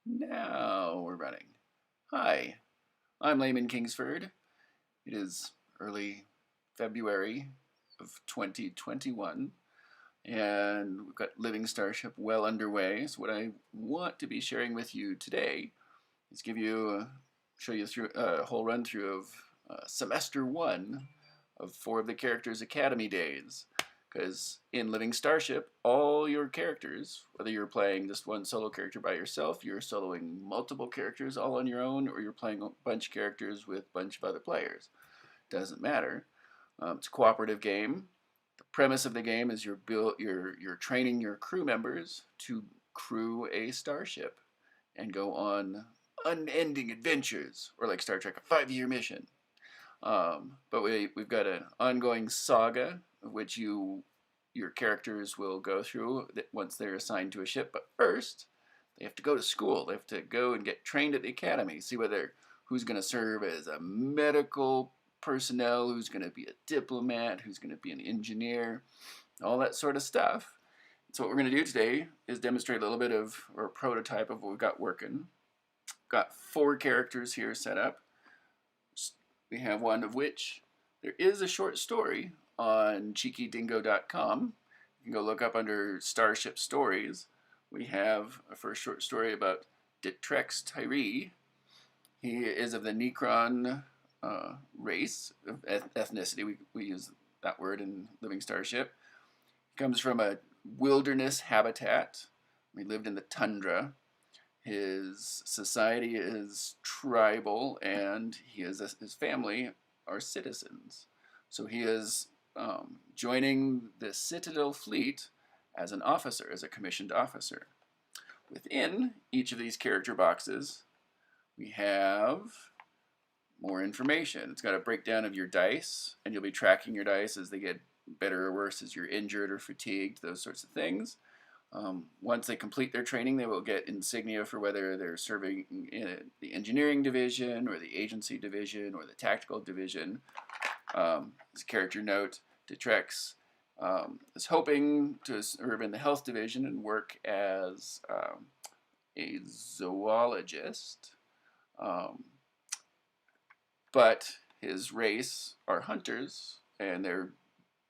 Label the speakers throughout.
Speaker 1: Now we're running. Hi, I'm Layman Kingsford. It is early February of 2021, and we've got Living Starship well underway. So what I want to be sharing with you today is show you through a whole run through of semester one of 4 of the Characters Academy days. Because in Living Starship, all your characters, whether you're playing just one solo character by yourself, you're soloing multiple characters all on your own, or you're playing a bunch of characters with a bunch of other players, doesn't matter. It's a cooperative game. The premise of the game is you're training your crew members to crew a starship and go on unending adventures, or like Star Trek, a 5-year mission. But we've got an ongoing saga of which your characters will go through once they're assigned to a ship. But first, they have to go to school. They have to go and get trained at the academy. See who's going to serve as a medical personnel, who's going to be a diplomat, who's going to be an engineer, all that sort of stuff. So what we're going to do today is demonstrate a little bit of, or a prototype of what we've got working. Got 4 characters here set up. We have one of which there is a short story on cheekydingo.com. You can go look up under Starship Stories. We have a first short story about Ditrex Tyree. He is of the Necron race, ethnicity. We use that word in Living Starship. He comes from a wilderness habitat. He lived in the tundra. His society is tribal, and his family are citizens. So he is joining the Citadel fleet as an officer, as a commissioned officer. Within each of these character boxes, we have more information. It's got a breakdown of your dice, and you'll be tracking your dice as they get better or worse, as you're injured or fatigued, those sorts of things. Once they complete their training, they will get insignia for whether they're serving in the engineering division or the agency division or the tactical division. As a character note, Detrex is hoping to serve in the health division and work as a zoologist. But his race are hunters, and they're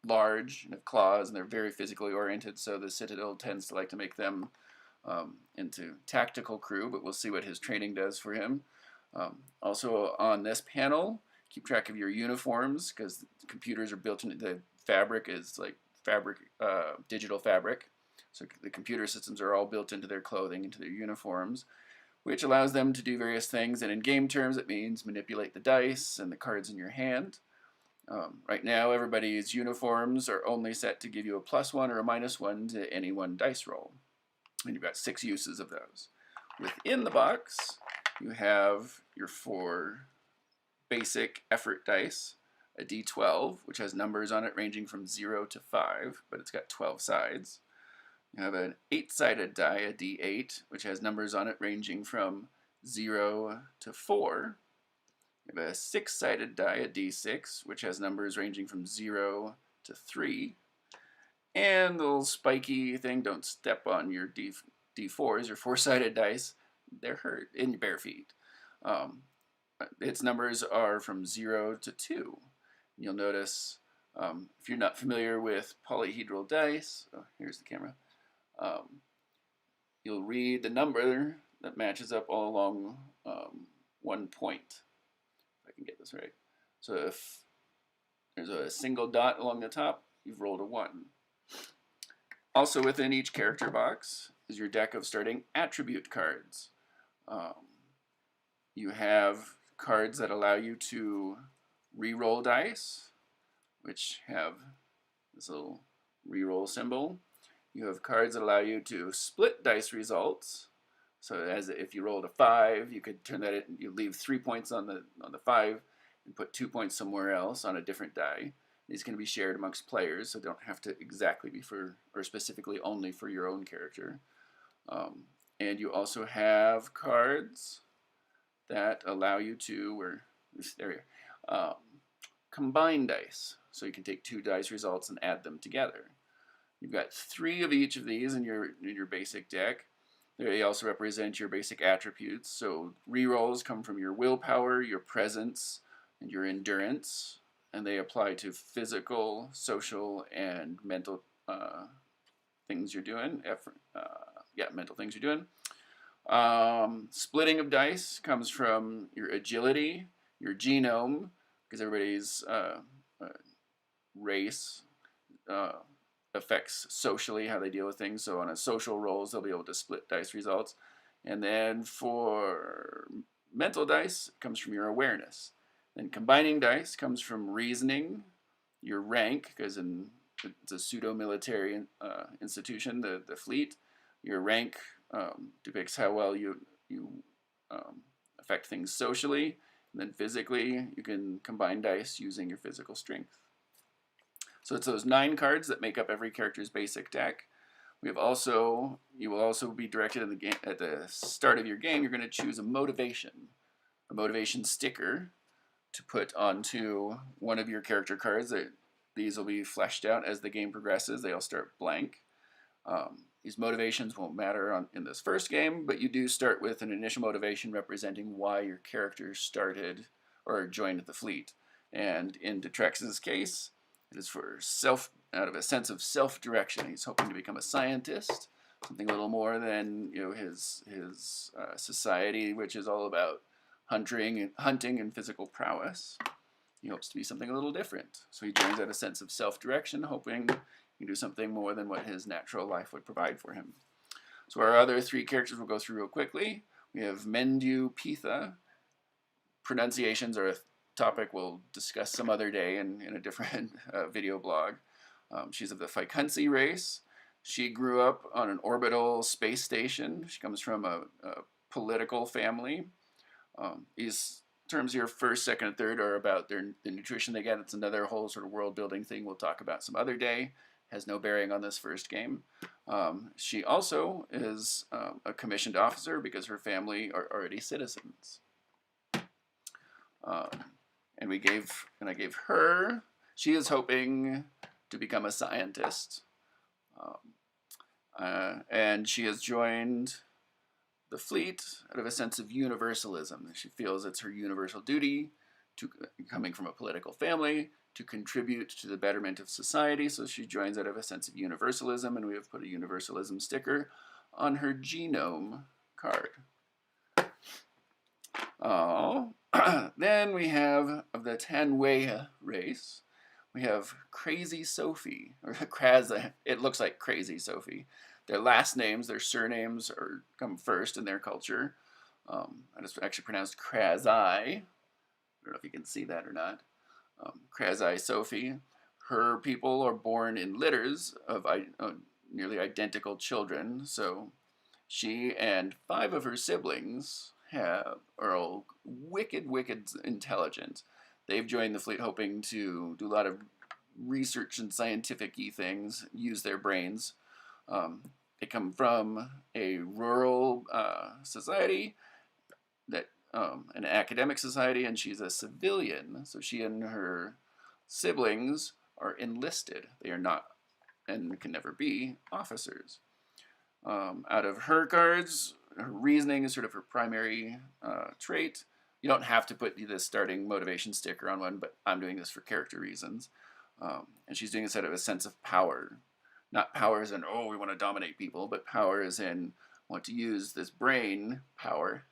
Speaker 1: large and have claws, and they're very physically oriented, so the Citadel tends to like to make them into tactical crew, but we'll see what his training does for him. Also on this panel, keep track of your uniforms, because computers are built into the fabric, is like digital fabric. So the computer systems are all built into their clothing, into their uniforms, which allows them to do various things, and in game terms it means manipulate the dice and the cards in your hand. Right now, everybody's uniforms are only set to give you a +1 or a -1 to any one dice roll. And you've got 6 uses of those. Within the box, you have your 4 basic effort dice, a D12, which has numbers on it ranging from 0 to 5, but it's got 12 sides. You have an 8-sided die, a D8, which has numbers on it ranging from 0 to 4. We have a 6-sided die, a D6, which has numbers ranging from 0 to 3. And the little spiky thing, don't step on your D4s, your 4-sided dice. They're hurt in your bare feet. Its numbers are from 0 to 2. You'll notice, if you're not familiar with polyhedral dice, here's the camera, you'll read the number that matches up all along one point. If I can get this right. So if there's a single dot along the top, you've rolled a 1. Also within each character box is your deck of starting attribute cards. You have cards that allow you to re-roll dice, which have this little re-roll symbol. You have cards that allow you to split dice results. So as if you rolled a 5, you could turn that in, you leave 3 points on the 5 and put 2 points somewhere else on a different die. These can be shared amongst players, so don't have to exactly be for, or specifically only for your own character. And you also have cards that allow you to, combine dice. So you can take 2 dice results and add them together. You've got 3 of each of these in your basic deck. They also represent your basic attributes. So rerolls come from your willpower, your presence, and your endurance, and they apply to physical, social, and mental things you're doing. Mental things you're doing. Splitting of dice comes from your agility, your genome, because everybody's race uh, affects socially how they deal with things. So on a social rolls, they'll be able to split dice results. And then for mental dice, it comes from your awareness. Then combining dice comes from reasoning, your rank, because it's a pseudo-military institution, the fleet. Your rank depicts how well you affect things socially. And then physically, you can combine dice using your physical strength. So it's those 9 cards that make up every character's basic deck. You will also be directed in the game at the start of your game. You're going to choose a motivation sticker to put onto one of your character cards. These will be fleshed out as the game progresses. They'll start blank. These motivations won't matter in this first game, but you do start with an initial motivation representing why your character started or joined the fleet. And in Detrex's case, it is out of a sense of self-direction. He's hoping to become a scientist, something a little more than his society, which is all about hunting and physical prowess. He hopes to be something a little different. So he joins out a sense of self-direction, hoping he can do something more than what his natural life would provide for him. So our other 3 characters we'll go through real quickly. We have Mendu Pitha. Pronunciations are a topic we'll discuss some other day in a different video blog. She's of the Phycunsi race. She grew up on an orbital space station. She comes from a political family. These terms here, first, second, and third, are about the nutrition they get. It's another whole sort of world-building thing we'll talk about some other day. Has no bearing on this first game. She also is a commissioned officer because her family are already citizens. And I gave her, she is hoping to become a scientist. And she has joined the fleet out of a sense of universalism. She feels it's her universal duty, coming from a political family, to contribute to the betterment of society. So she joins out of a sense of universalism, and we have put a universalism sticker on her genome card. Then we have, of the Tanweya race, we have Crazy Sophie, or Kraza. It looks like Crazy Sophie. Their last names, their surnames come first in their culture. It's actually pronounced Krazai. I don't know if you can see that or not. Krazai Sophie. Her people are born in litters of nearly identical children. So she and 5 of her siblings are all wicked intelligent. They've joined the fleet hoping to do a lot of research and scientific-y things, use their brains. They come from a rural society, an academic society, and she's a civilian. So she and her siblings are enlisted. They are not, and can never be, officers. Out of her cards, her reasoning is sort of her primary trait. You don't have to put the starting motivation sticker on one, but I'm doing this for character reasons. And she's doing this out of a sense of power. Not power as in, oh, we want to dominate people, but power as in, want to use this brain power.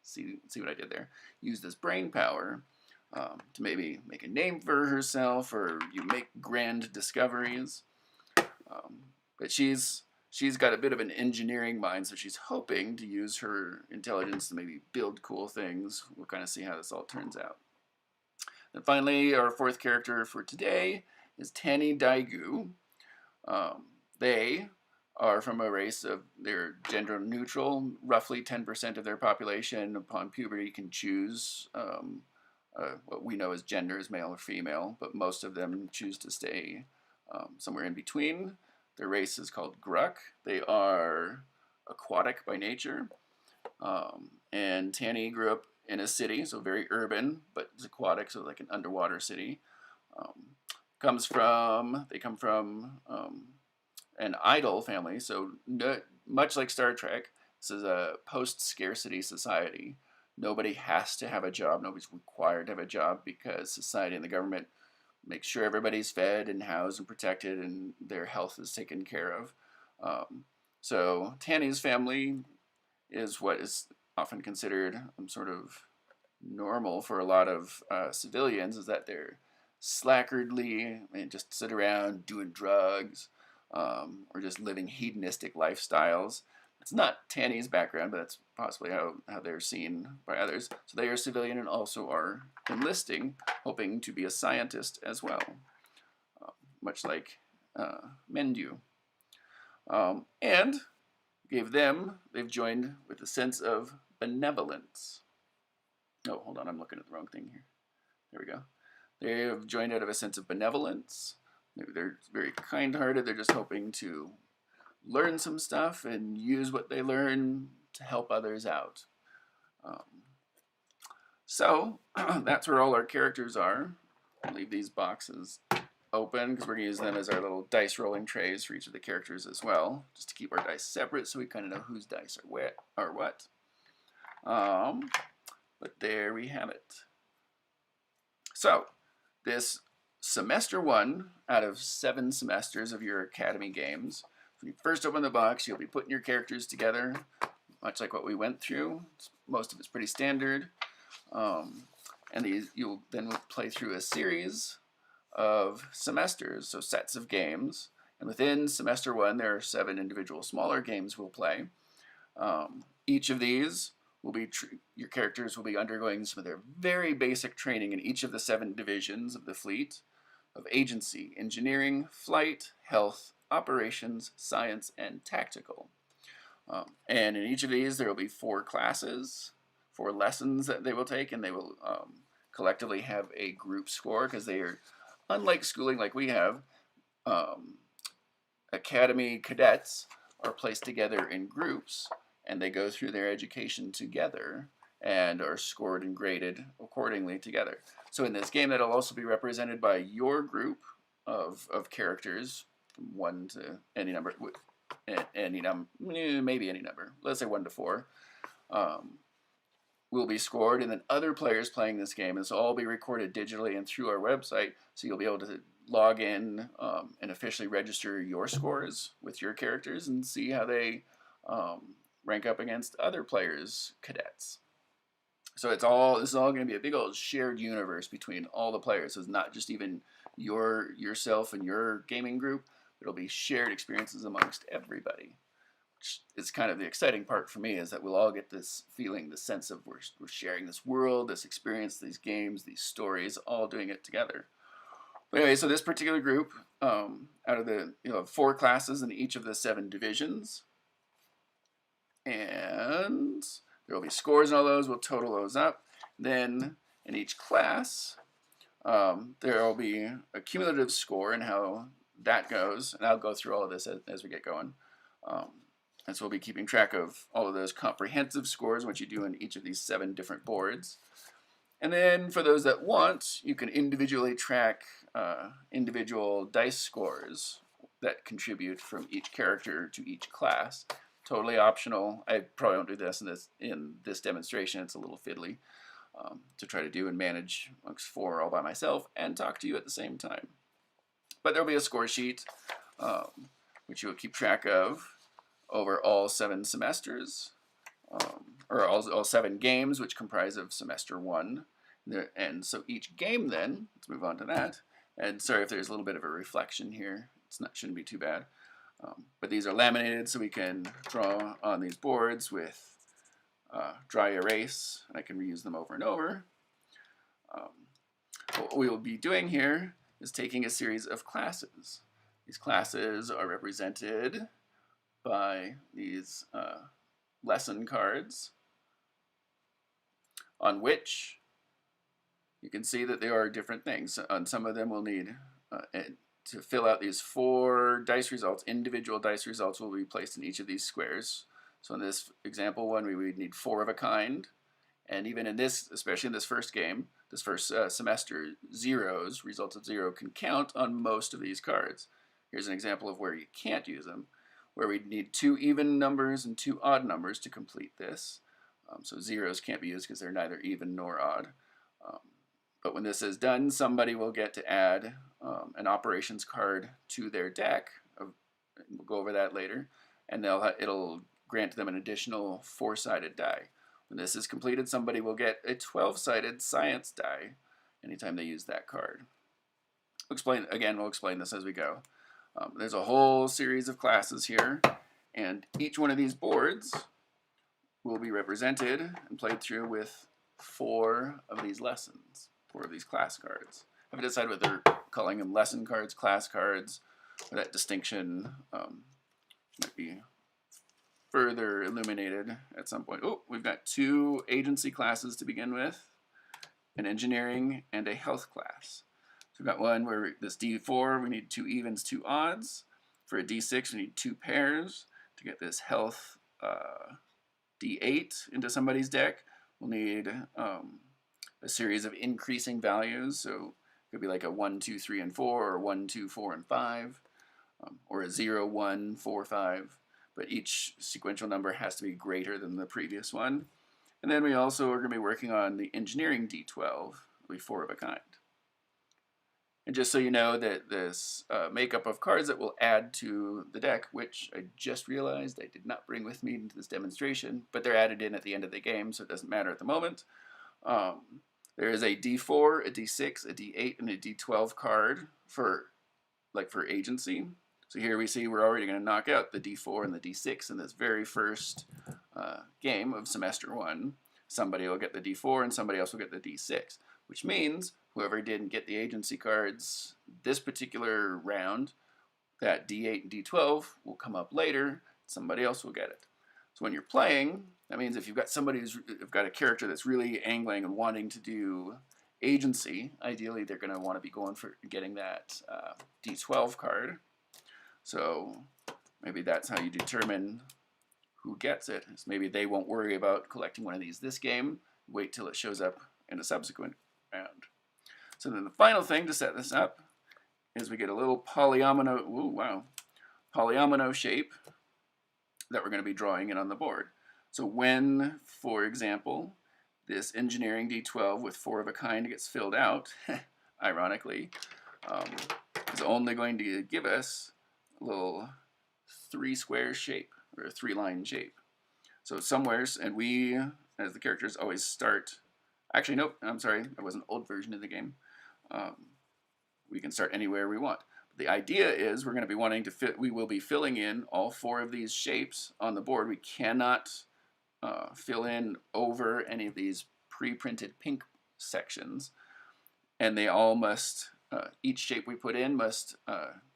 Speaker 1: see what I did there? Use this brain power to maybe make a name for herself, or you make grand discoveries. But she's got a bit of an engineering mind, so she's hoping to use her intelligence to maybe build cool things. We'll kind of see how this all turns out. And finally, our 4th character for today is Tani Daigu. They are from a race they're gender neutral. Roughly 10% of their population upon puberty can choose what we know as gender, as male or female, but most of them choose to stay somewhere in between. Their race is called Gruk. They are aquatic by nature. And Tani grew up in a city, so very urban, but it's aquatic, so like an underwater city. They come from an idol family, so much like Star Trek, This is a post-scarcity society. Nobody has to have a job. Nobody's required to have a job because society and the government make sure everybody's fed and housed and protected and their health is taken care of. So Tanny's family is what is often considered sort of normal for a lot of civilians, is that they're slackardly and just sit around doing drugs or just living hedonistic lifestyles. It's not Tanny's background, but that's possibly how they're seen by others. So they are civilian and also are enlisting, hoping to be a scientist as well, much like men do. And they've joined with a sense of benevolence. Oh, hold on, I'm looking at the wrong thing here. There we go. They have joined out of a sense of benevolence. They're very kind-hearted. They're just hoping to learn some stuff and use what they learn to help others out. So that's where all our characters are. I'll leave these boxes open because we're going to use them as our little dice rolling trays for each of the characters as well, just to keep our dice separate so we kind of know whose dice are what. But there we have it. So this semester 1 out of 7 semesters of your Academy games. When you first open the box, you'll be putting your characters together, much like what we went through. Most of it's pretty standard. And you'll then play through a series of semesters, so sets of games. And within semester 1, there are 7 individual smaller games we'll play. Each of these will be your characters will be undergoing some of their very basic training in each of the 7 divisions of the fleet of agency, engineering, flight, health, operations, science, and tactical. And in each of these, there will be 4 classes, 4 lessons that they will take, and they will collectively have a group score because they are, unlike schooling like we have, Academy cadets are placed together in groups, and they go through their education together and are scored and graded accordingly together. So in this game, that'll also be represented by your group of characters, from 1 to any number, maybe any number. Let's say 1 to 4. Will be scored, and then other players playing this game. This will all be recorded digitally and through our website, so you'll be able to log in and officially register your scores with your characters and see how they rank up against other players' cadets. So this is all going to be a big old shared universe between all the players. So it's not just even yourself and your gaming group. It'll be shared experiences amongst everybody. It's kind of the exciting part for me, is that we'll all get this feeling, this sense of we're sharing this world, this experience, these games, these stories, all doing it together. But anyway, so this particular group, out of the 4 classes in each of the 7 divisions, and there will be scores in all those. We'll total those up. Then in each class, there will be a cumulative score and how that goes, and I'll go through all of this as we get going. And so we'll be keeping track of all of those comprehensive scores, which you do in each of these 7 different boards. And then for those that want, you can individually track individual dice scores that contribute from each character to each class. Totally optional. I probably won't do this in this demonstration. It's a little fiddly to try to do and manage amongst 4 all by myself and talk to you at the same time. But there'll be a score sheet which you will keep track of over all 7 semesters, or all 7 games, which comprise of semester 1. And so each game then, let's move on to that. And sorry if there's a little bit of a reflection here. Shouldn't be too bad. But these are laminated, so we can draw on these boards with dry erase, and I can reuse them over and over. What we will be doing here is taking a series of classes. These classes are represented by these lesson cards, on which you can see that there are different things. On some of them we'll need to fill out these 4 dice results. Individual dice results will be placed in each of these squares. So in this example one, we would need 4 of a kind. And even in this, especially in this first game, this first semester, zeros, results of 0, can count on most of these cards. Here's an example of where you can't use them. where we need 2 even numbers and 2 odd numbers to complete this. So zeros can't be used because they're neither even nor odd. But when this is done, somebody will get to add an operations card to their deck. We'll go over that later. And it'll grant them an additional 4-sided die. When this is completed, somebody will get a 12-sided science die anytime they use that card. We'll explain this as we go. There's a whole series of classes here, and each one of these boards will be represented and played through with 4 of these lessons, 4 of these class cards. I haven't decided whether they're calling them lesson cards, class cards, or that distinction might be further illuminated at some point. Oh, we've got 2 agency classes to begin with, an engineering and a health class. So we've got one where this D4, we need 2 evens, 2 odds. For a D6, we need 2 pairs. To get this health D8 into somebody's deck, we'll need a series of increasing values. So it could be like a 1, 2, 3, and 4, or 1, 2, 4, and 5, or a 0, 1, 4, 5. But each sequential number has to be greater than the previous one. And then we also are going to be working on the engineering D12, it'll be 4 of a kind. And just so you know that this makeup of cards that we'll add to the deck, which I just realized I did not bring with me into this demonstration, but they're added in at the end of the game, so it doesn't matter at the moment. There is a D4, a D6, a D8, and a D12 card for agency. So here we see we're already going to knock out the D4 and the D6 in this very first game of semester 1. Somebody will get the D4 and somebody else will get the D6, which means whoever didn't get the agency cards this particular round, that D8 and D12 will come up later. Somebody else will get it. So when you're playing, that means if you've got somebody who's got a character that's really angling and wanting to do agency, ideally they're going to want to be going for getting that D12 card. So maybe that's how you determine who gets it. So maybe they won't worry about collecting one of these this game, wait till it shows up in a subsequent round. So then the final thing to set this up is we get a little polyomino shape that we're going to be drawing in on the board. So when, for example, this engineering D12 with 4 of a kind gets filled out, ironically, is only going to give us a little 3-square shape, or a 3-line shape. So somewheres, and we, as the characters, always start, actually nope, I'm sorry, that was an old version of the game. We can start anywhere we want. The idea is we're going to be wanting to we will be filling in all 4 of these shapes on the board. We cannot fill in over any of these pre-printed pink sections, and they all must, each shape we put in must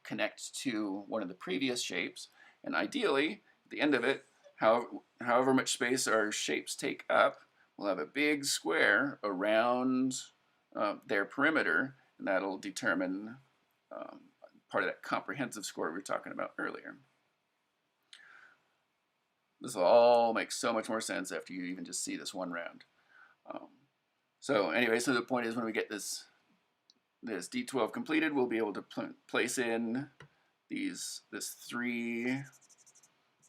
Speaker 1: connect to one of the previous shapes, and ideally, at the end of it, however much space our shapes take up, we'll have a big square around their perimeter, and that'll determine part of that comprehensive score we were talking about earlier. This will all make so much more sense after you even just see this one round. So anyway, so the point is when we get this D12 completed, we'll be able to place in this 3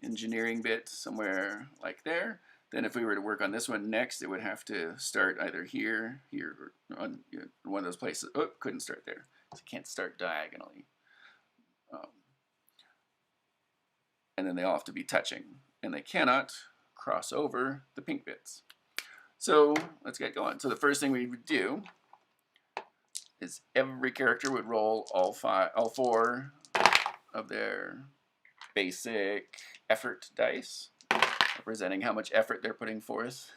Speaker 1: engineering bit somewhere like there. Then if we were to work on this one next, it would have to start either here, or on one of those places. Oh, couldn't start there. So it can't start diagonally. And then they all have to be touching. And they cannot cross over the pink bits. So let's get going. So the first thing we would do is every character would roll all 4 of their basic effort dice, representing how much effort they're putting forth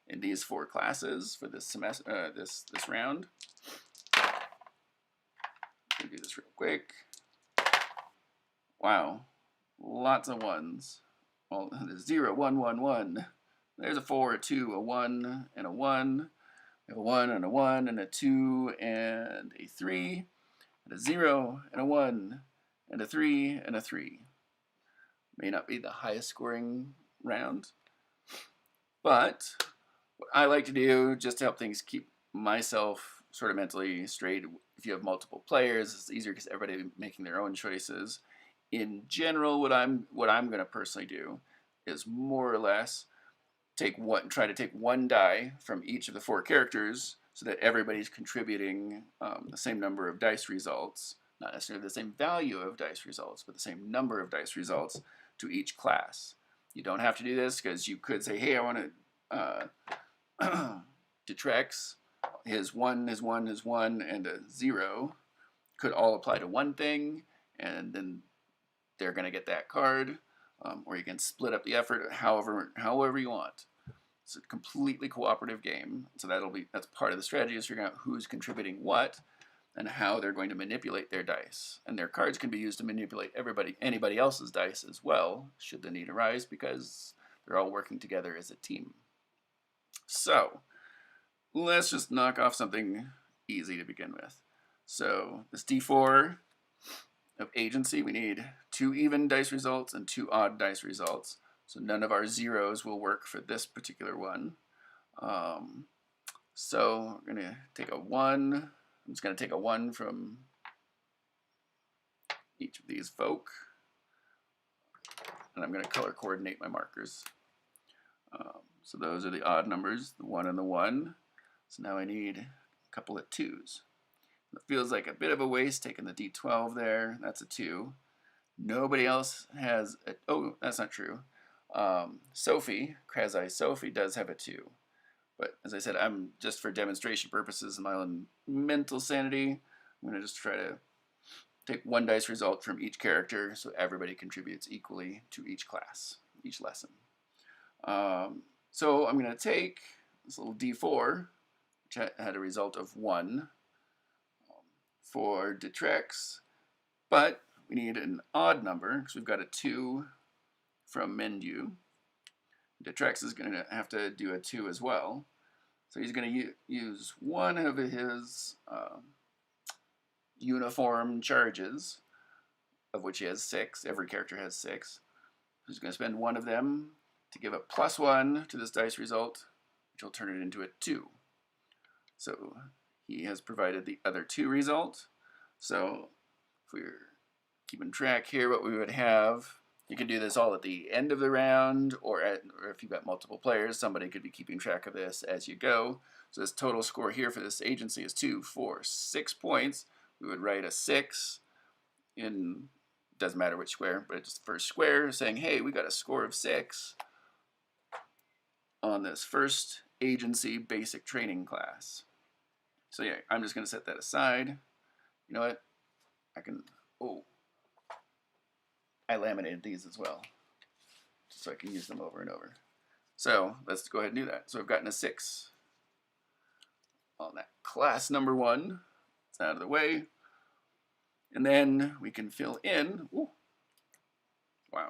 Speaker 1: in these 4 classes for this semester, this round. Let me do this real quick. Wow, lots of ones. Well, there's 0, 1, 1, 1. There's a 4, a 2, a 1, and a 1. We have a 1 and a 1 and a 2 and a 3, and a 0 and a 1 and a 3 and a 3. May not be the highest scoring round, but what I like to do, just to help things keep myself sort of mentally straight, if you have multiple players, it's easier because everybody making their own choices, in general, what I'm going to personally do is more or less try to take one die from each of the 4 characters so that everybody's contributing the same number of dice results, not necessarily the same value of dice results, but the same number of dice results to each class. You don't have to do this because you could say, hey, I want to Detrex, his 1, his 1, his 1, and a 0 could all apply to one thing, and then they're going to get that card. Or you can split up the effort however you want. It's a completely cooperative game, so that's part of the strategy, is figuring out who's contributing what and how they're going to manipulate their dice. And their cards can be used to manipulate anybody else's dice as well, should the need arise, because they're all working together as a team. So let's just knock off something easy to begin with. So this D4 of agency, we need 2 even dice results and 2 odd dice results. So none of our zeros will work for this particular one. So we're going to take a 1. I'm just going to take a 1 from each of these folk. And I'm going to color coordinate my markers. So those are the odd numbers, the 1 and the 1. So now I need a couple of 2s. It feels like a bit of a waste taking the D12 there. That's a 2. Nobody else has a, oh, that's not true. Sophie, Crazy Sophie, does have a 2. But as I said, I'm just for demonstration purposes and my own mental sanity, I'm going to just try to take 1 dice result from each character so everybody contributes equally to each class, each lesson. So I'm going to take this little D4, which had a result of 1 for Detrex, but we need an odd number because we've got a 2 from Mendu. Detrex is going to have to do a 2 as well. So he's going to use one of his uniform charges, of which he has 6. Every character has 6. He's going to spend 1 of them to give a +1 to this dice result, which will turn it into a 2. So he has provided the other 2 result. So if we're keeping track here, what we would have, you can do this all at the end of the round, or if you've got multiple players, somebody could be keeping track of this as you go. So this total score here for this agency is 2, 4, 6 points. We would write a 6 in, doesn't matter which square, but it's the first square, saying, hey, we got a score of 6 on this first agency basic training class. So yeah, I'm just going to set that aside. You know what? I laminated these as well, just so I can use them over and over. So let's go ahead and do that. So I've gotten a 6 on that class number 1. It's out of the way. And then we can fill in, ooh, wow,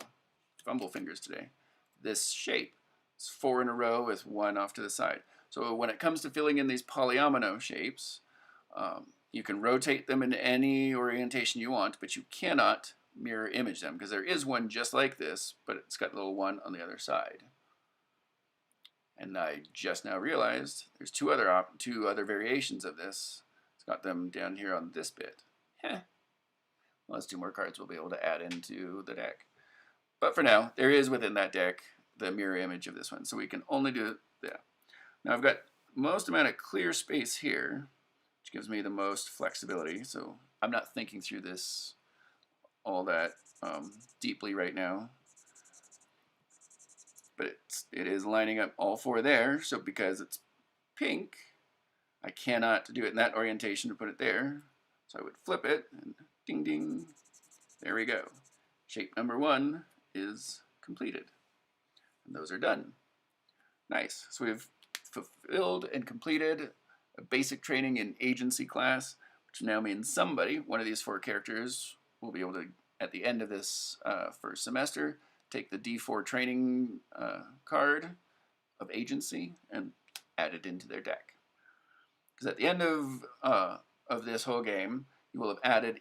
Speaker 1: fumble fingers today, this shape. It's 4 in a row with 1 off to the side. So when it comes to filling in these polyomino shapes, you can rotate them in any orientation you want, but you cannot mirror image them, because there is one just like this, but it's got a little 1 on the other side. And I just now realized there's two other variations of this. It's got them down here on this bit. Well, that's 2 more cards we'll be able to add into the deck. But for now, there is within that deck the mirror image of this one, so we can only do that. Now I've got most amount of clear space here, which gives me the most flexibility, so I'm not thinking through this all that deeply right now. But it is lining up all 4 there, so because it's pink, I cannot do it in that orientation to put it there. So I would flip it, and ding ding, there we go. Shape number 1 is completed. And those are done. Nice. So we've fulfilled and completed a basic training in agency class, which now means one of these 4 characters, will be able to, at the end of this first semester, take the D4 training card of agency and add it into their deck. Because at the end of this whole game,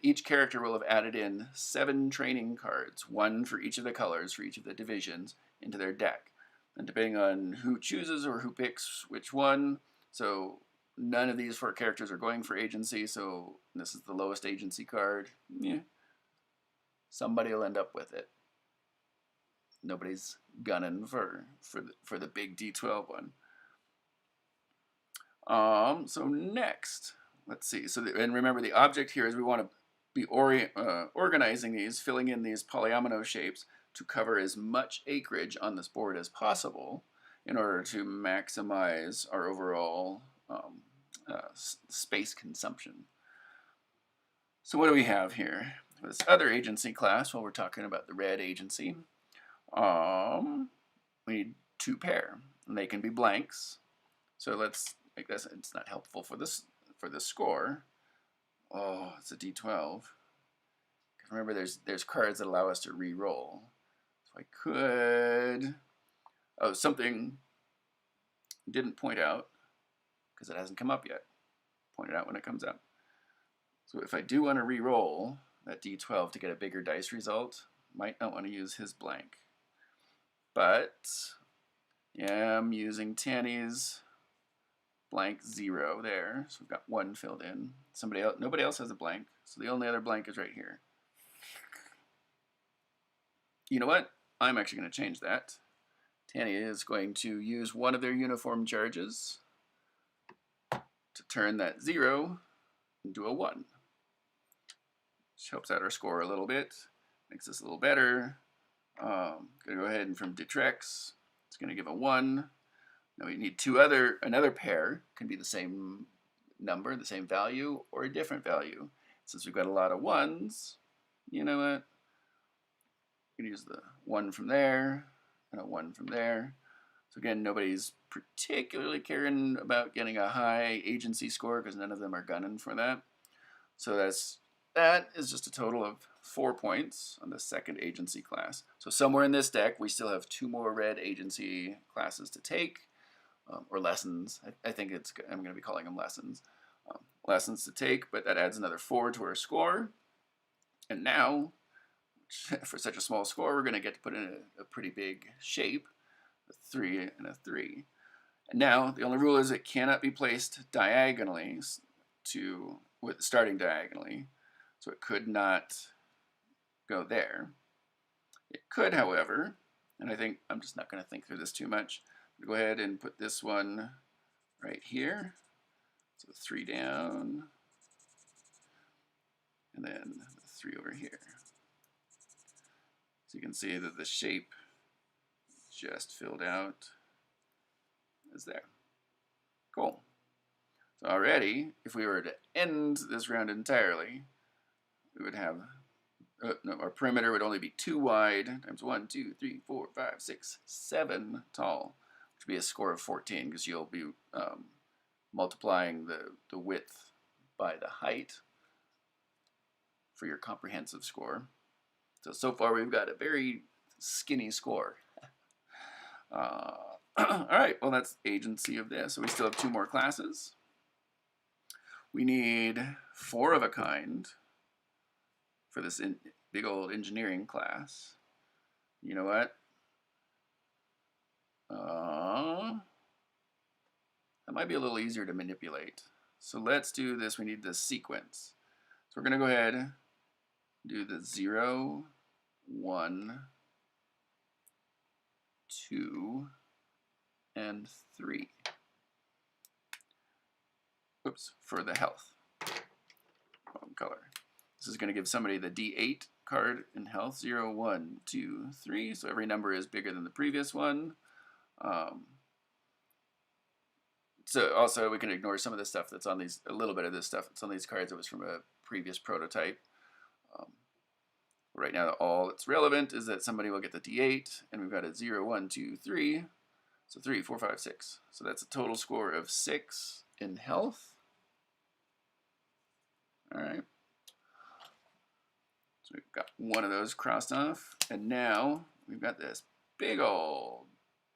Speaker 1: each character will have added in 7 training cards, 1 for each of the colors, for each of the divisions, into their deck. And depending on who chooses or who picks which one, so none of these 4 characters are going for agency, so this is the lowest agency card. Yeah. Somebody will end up with it. Nobody's gunning for the big D12 one. So next, let's see. So and remember, the object here is we want to be organizing these, filling in these polyomino shapes to cover as much acreage on this board as possible in order to maximize our overall space consumption. So what do we have here? This other agency class, well, we're talking about the red agency. We need 2 pair, and they can be blanks. So let's make this. It's not helpful for this score. Oh, it's a D12. Remember, there's cards that allow us to re-roll. So I could. Oh, something didn't point out because it hasn't come up yet. Point it out when it comes up. So if I do want to re-roll that D12 to get a bigger dice result, might not want to use his blank. But yeah, I'm using Tanny's blank 0 there. So we've got 1 filled in. Nobody else has a blank. So the only other blank is right here. You know what? I'm actually going to change that. Tanny is going to use one of their uniform charges to turn that 0 into a 1. Which helps out our score a little bit. Makes this a little better. Going to go ahead and from Detrex, it's going to give a 1. Now we need another pair. Can be the same number, the same value, or a different value. Since we've got a lot of 1s, you know what? We can use the 1 from there and a 1 from there. So again, nobody's particularly caring about getting a high agency score because none of them are gunning for that. So that is just a total of 4 points on the second agency class. So somewhere in this deck, we still have 2 more red agency classes to take, or lessons. I think I'm going to be calling them lessons. Lessons to take, but that adds another 4 to our score. And now, for such a small score, we're going to get to put in a pretty big shape, a 3 and a 3. And now, the only rule is it cannot be placed diagonally starting diagonally. So it could not go there. It could, however, and I think I'm just not going to think through this too much. Go ahead and put this one right here. So 3 down, and then the 3 over here. So you can see that the shape just filled out is there. Cool. So already, if we were to end this round entirely, we would have, our perimeter would only be 2 wide times 1, 2, 3, 4, 5, 6, 7 tall, which would be a score of 14 because you'll be multiplying the width by the height for your comprehensive score. So far we've got a very skinny score. All right, well that's agency of this. So we still have 2 more classes. We need 4 of a kind for this big old engineering class. You know what? That might be a little easier to manipulate. So let's do this. We need the sequence. So we're going to go ahead and do the 0, 1, 2, and 3. Oops, for the health. Wrong color. This is going to give somebody the D8 card in health. 0, 1, 2, 3. So every number is bigger than the previous one. So also we can ignore some of the stuff that's on these, a little bit of this stuff that's on these cards that was from a previous prototype. Right now all that's relevant is that somebody will get the D8, and we've got a 0, 1, 2, 3. So 3, 4, 5, 6. So that's a total score of 6 in health. All right. So we've got one of those crossed off, and now we've got this big old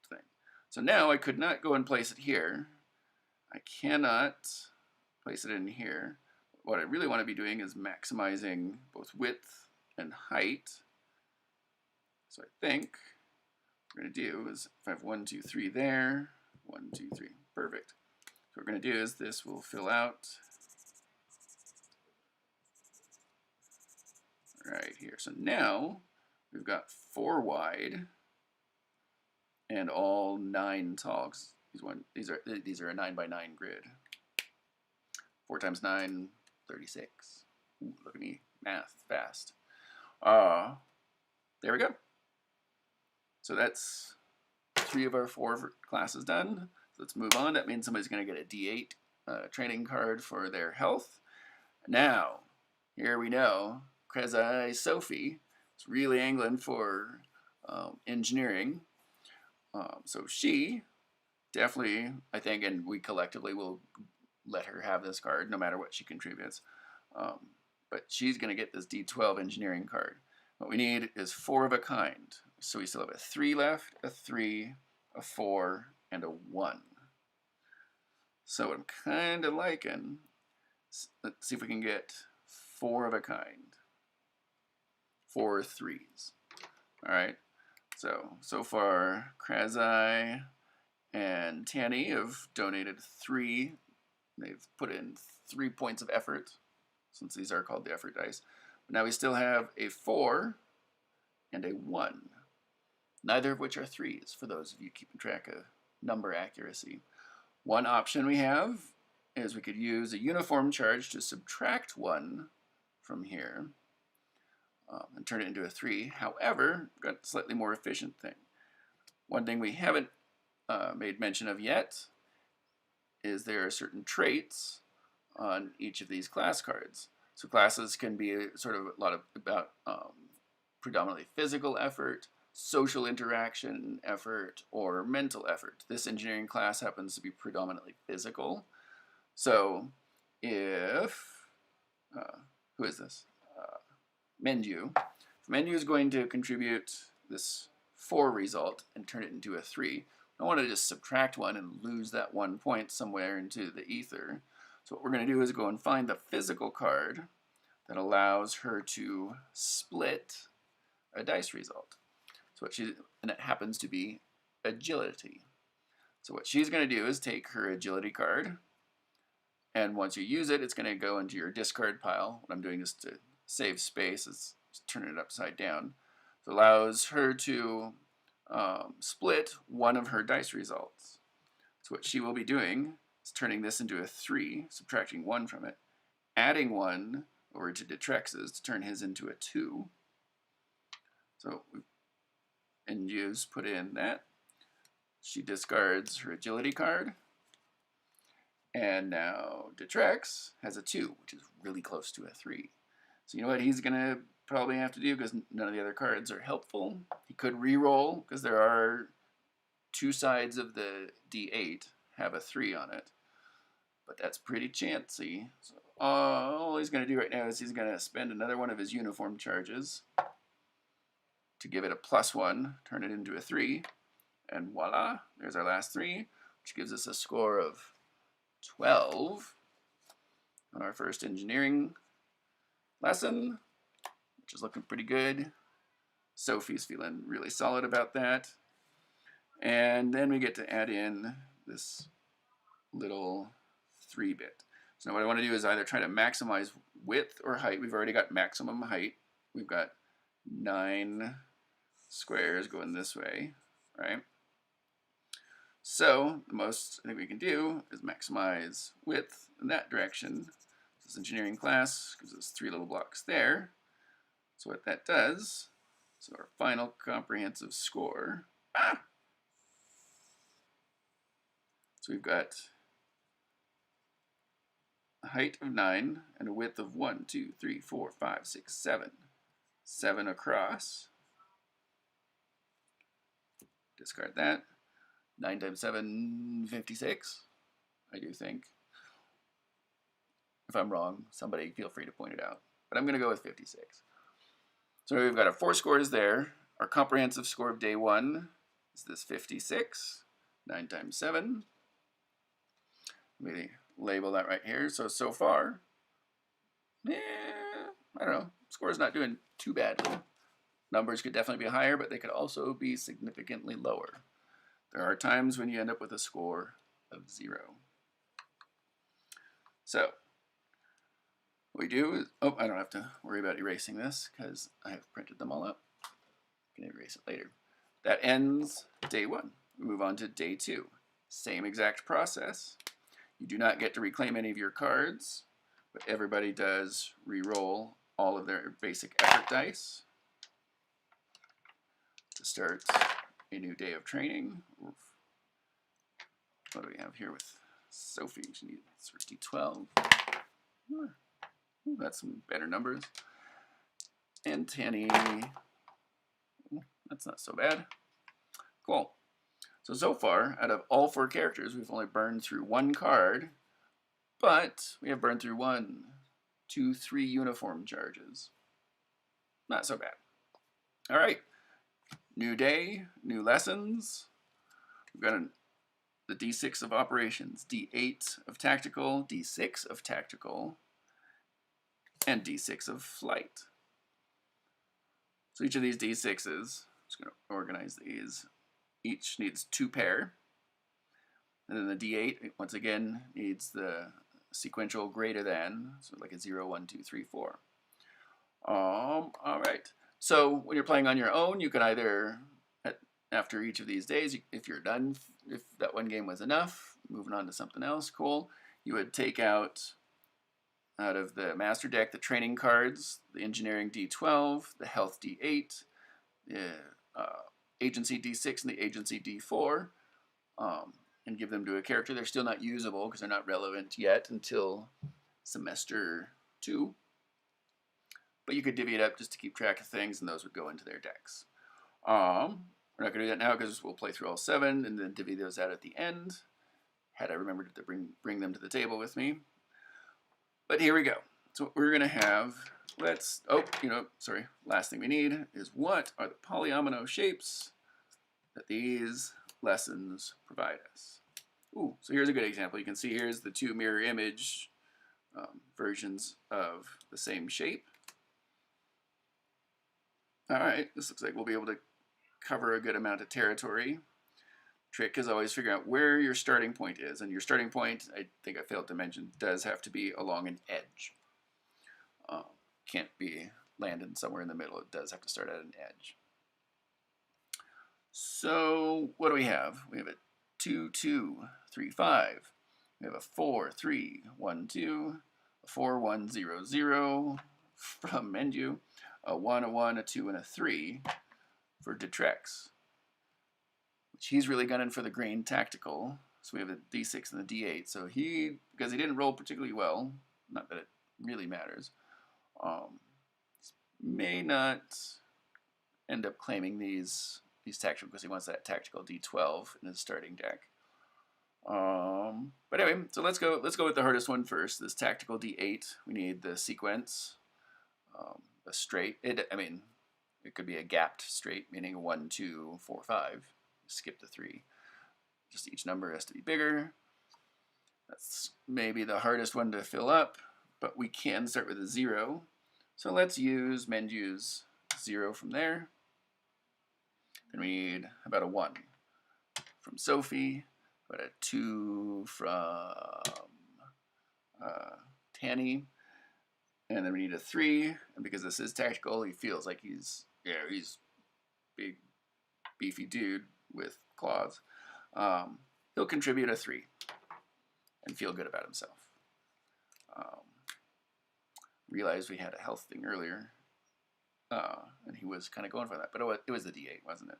Speaker 1: thing. So now I could not go and place it here. I cannot place it in here. What I really want to be doing is maximizing both width and height. So I think what we're going to do is if I have 1, 2, 3 there, 1, 2, 3, perfect. So what we're going to do is this will fill out right here. So now we've got 4 wide and all 9 tall. These are a 9 by 9 grid. 4 times 9, 36. Ooh, look at me, math fast. There we go. So that's 3 of our 4 classes done. So let's move on. That means somebody's going to get a D8 training card for their health. Now, here we know, Krezai Sophie is really angling for engineering. So she definitely, I think, and we collectively will let her have this card no matter what she contributes. But she's going to get this D12 engineering card. What we need is 4 of a kind. So we still have a 3 left, a 3, a 4, and a 1. So what I'm kind of liking, let's see if we can get 4 of a kind. 4 3s. All right. So far, Krezai and Tanny have donated 3. They've put in 3 points of effort, since these are called the effort dice. But now we still have a 4 and a 1, neither of which are 3s, for those of you keeping track of number accuracy. One option we have is we could use a uniform charge to subtract 1 from here and turn it into a 3. However, we've got a slightly more efficient thing. One thing we haven't made mention of yet is there are certain traits on each of these class cards. So classes can be sort of a lot about predominantly physical effort, social interaction effort, or mental effort. This engineering class happens to be predominantly physical. So if, who is this? Mendu. If Mendu is going to contribute this 4 result and turn it into a 3, I don't want to just subtract 1 and lose that 1 point somewhere into the ether. So what we're going to do is go and find the physical card that allows her to split a dice result. So and it happens to be agility. So what she's going to do is take her agility card, and once you use it, it's going to go into your discard pile. What I'm doing is to save space, is turn it upside down. So it allows her to split one of her dice results. So what she will be doing is turning this into a 3, subtracting 1 from it, adding 1 over to Detrex's to turn his into a 2. So and use put in that. She discards her agility card. And now Detrex has a 2, which is really close to a 3. So you know what he's going to probably have to do, because none of the other cards are helpful. He could re-roll, because there are 2 sides of the D8 have a 3 on it. But that's pretty chancy. So all he's going to do right now is he's going to spend another one of his uniform charges to give it a +1, turn it into a 3, and voila, there's our last 3, which gives us a score of 12 on our first engineering lesson, which is looking pretty good. Sophie's feeling really solid about that. And then we get to add in this little 3-bit. So now what I want to do is either try to maximize width or height. We've already got maximum height. We've got 9 squares going this way, right? So the most I think we can do is maximize width in that direction. This engineering class gives us 3 little blocks there. So what that does, so our final comprehensive score, so we've got a height of 9 and a width of 1, 2, 3, 4, 5, 6, 7. 7 across. Discard that. 9 times 7, 56, I do think. If I'm wrong, somebody feel free to point it out. But I'm going to go with 56. So we've got our 4 scores there. Our comprehensive score of day 1 is this 56. 9 times 7. Let me label that right here. So far, I don't know. Score's not doing too badly. Numbers could definitely be higher, but they could also be significantly lower. There are times when you end up with a score of 0. So What we do is, oh, I don't have to worry about erasing this because I have printed them all up. I can erase it later. That ends day 1. We move on to day 2. Same exact process. You do not get to reclaim any of your cards, but everybody does re-roll all of their basic effort dice to start a new day of training. What do we have here with Sophie? She needs D12. Ooh, that's some better numbers. And Tanny. That's not so bad. Cool. So far, out of all 4 characters, we've only burned through 1 card, but we have burned through 1, 2, 3 uniform charges. Not so bad. All right. New day, new lessons. We've got the D6 of operations, D8 of tactical, D6 of tactical, and D6 of flight. So each of these D6s, I'm just going to organize these. Each needs 2 pair. And then the D8, once again, needs the sequential greater than, so like a 0, 1, 2, 3, 4. All right. So when you're playing on your own, you can either, after each of these days, if you're done, if that one game was enough, moving on to something else, cool, you would take out of the master deck the training cards, the engineering D12, the health D8, the agency D6 and the agency D4, and give them to a character. They're still not usable because they're not relevant yet until semester 2. But you could divvy it up just to keep track of things, and those would go into their decks. We're not going to do that now because we'll play through all 7 and then divvy those out at the end, had I remembered to bring them to the table with me. But here we go. So what we're going to have, last thing we need is what are the polyomino shapes that these lessons provide us. Ooh, so here's a good example. You can see here's the 2 mirror image versions of the same shape. All right, this looks like we'll be able to cover a good amount of territory. Trick is always figuring out where your starting point is, and your starting point, I think I failed to mention, does have to be along an edge. Can't be landed somewhere in the middle. It does have to start at an edge. So what do we have? We have a 2, 2, 3, 5. We have a 4, 3, 1, 2, a 4, 1, 0, 0 from Menju, a 1, a 1, a 2, and a 3 for Detrex. Which he's really gunning for the green tactical. So we have a D6 and a D8. So because he didn't roll particularly well, not that it really matters, may not end up claiming these tactical because he wants that tactical D12 in his starting deck. But anyway, so let's go with the hardest one first. This tactical D8. We need the sequence, a straight. It could be a gapped straight, meaning 1, 2, 4, 5. Skip the 3. Just each number has to be bigger. That's maybe the hardest one to fill up, but we can start with a 0. So let's use Menju's 0 from there. Then we need about a 1 from Sophie, about a 2 from Tanny, and then we need a 3. And because this is tactical, he feels like he's big, beefy dude with claws. He'll contribute a 3 and feel good about himself. Realized we had a health thing earlier, and he was kind of going for that, but it was the D8, wasn't it?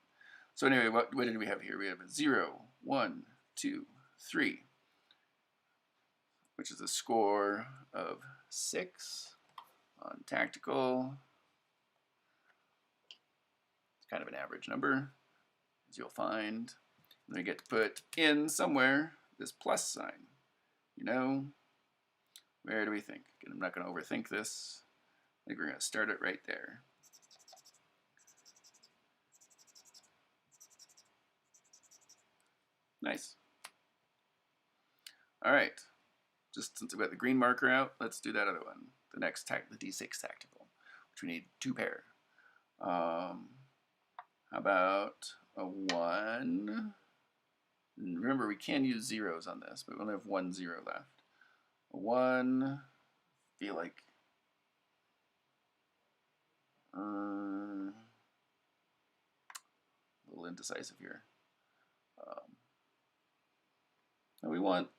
Speaker 1: So anyway, what did we have here? We have a 0, 1, 2, 3, which is a score of 6 on tactical. It's kind of an average number, as you'll find. And we get to put in somewhere this plus sign. Where do we think? Again, I'm not going to overthink this. I think we're going to start it right there. Nice. All right. Just since we've got the green marker out, let's do that other one. The next the D6 tactical, which we need 2 pair. How about a 1? And remember, we can use zeros on this, but we only have 1 0 left. A 1, feel like A little indecisive here. And we want,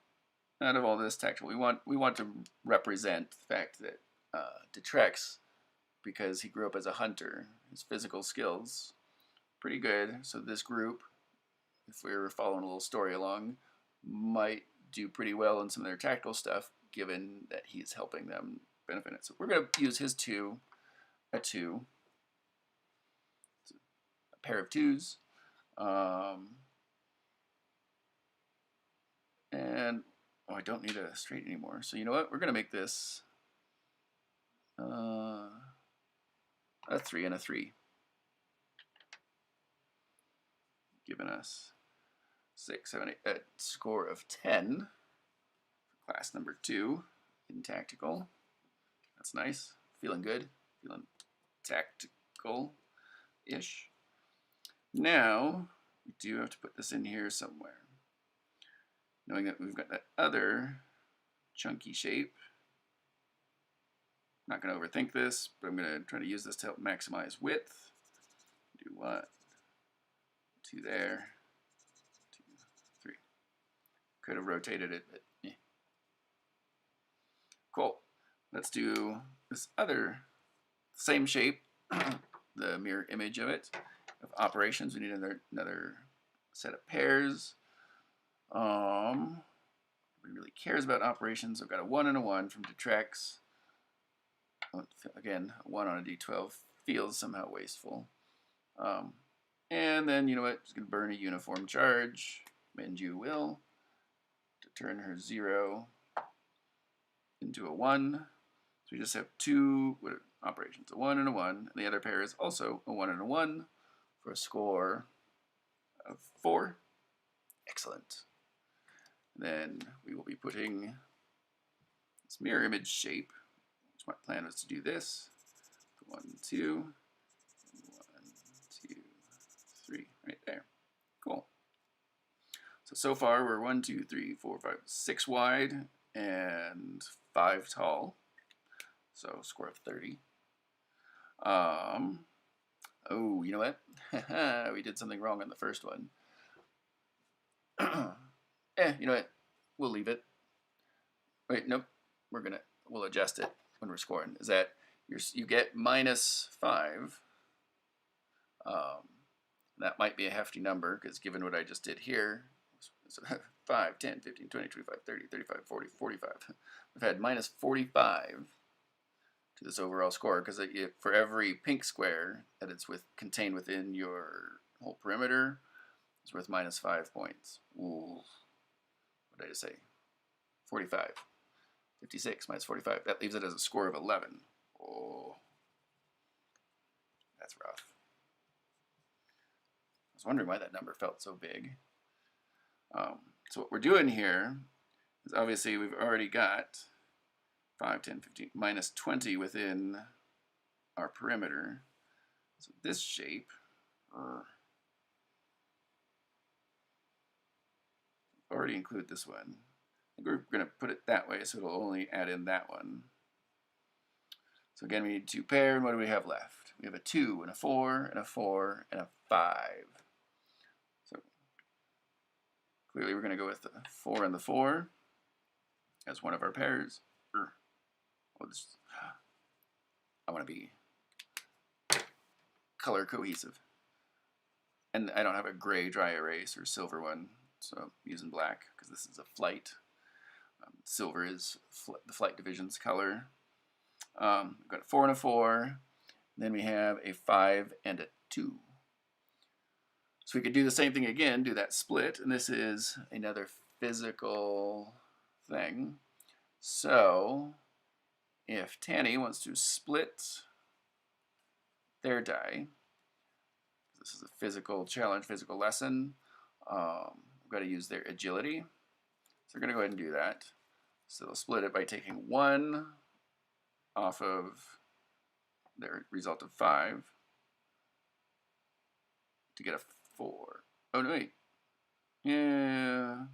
Speaker 1: out of all this tactical, we want to represent the fact that Detrex, because he grew up as a hunter, his physical skills pretty good. So this group, if we were following a little story along, might do pretty well in some of their tactical stuff, given that he's helping them benefit it. So we're going to use his 2, a 2, a pair of 2s, and oh, I don't need a straight anymore. So you know what? We're going to make this a 3 and a 3, giving us 6, 7, 8, a score of 10 for class number 2 in tactical. That's nice. Feeling good. Feeling tactical-ish. Now, we do have to put this in here somewhere. Knowing that we've got that other chunky shape. I'm not going to overthink this, but I'm going to try to use this to help maximize width. Do 1, 2 there, 2, 3. Could have rotated it, but yeah. Cool. Let's do this other same shape, the mirror image of it, of operations. We need another set of pairs. Nobody really cares about operations. I've got a 1 and a 1 from Detrex. Again, a 1 on a D12 feels somehow wasteful. And then, you know what, just going to burn a uniform charge. Menju will, to turn her 0 into a 1. So we just have 2 operations, a 1 and a 1. And the other pair is also a 1 and a 1 for a score of 4. Excellent. Then we will be putting this mirror image shape, which my plan was to do this. 1, 2, 1, 2, 3, right there. Cool. So far we're 1, 2, 3, 4, 5, 6 wide and 5 tall. So score of 30. Oh, you know what? We did something wrong on the first one. You know what? We'll leave it. Wait, nope. We'll adjust it when we're scoring. Is that you get -5. That might be a hefty number because given what I just did here, 5, 10, 15, 20, 25, 30, 35, 40, 45. We've had -45 to this overall score because for every pink square that it's contained within your whole perimeter, it's worth -5 points. Ooh. What did I just say? 45. 56 minus 45. That leaves it as a score of 11. Oh. That's rough. I was wondering why that number felt so big. So what we're doing here is obviously we've already got 5, 10, 15, -20 within our perimeter. So this shape, already include this one. I think we're going to put it that way so it'll only add in that one. So again, we need 2 pair, and what do we have left? We have a 2 and a 4 and a 4 and a 5. So clearly we're going to go with the 4 and the 4 as one of our pairs. I want to be color cohesive. And I don't have a gray dry erase or silver one, so I'm using black because this is a flight. Silver is the flight division's color. We've got a 4 and a 4. Then we have a 5 and a 2. So we could do the same thing again, do that split, and this is another physical thing. So if Tanny wants to split their die, this is a physical challenge, physical lesson, we've got to use their agility. So we're going to go ahead and do that. So they'll split it by taking 1 off of their result of 5 to get a 4. Oh, no, wait. Yeah.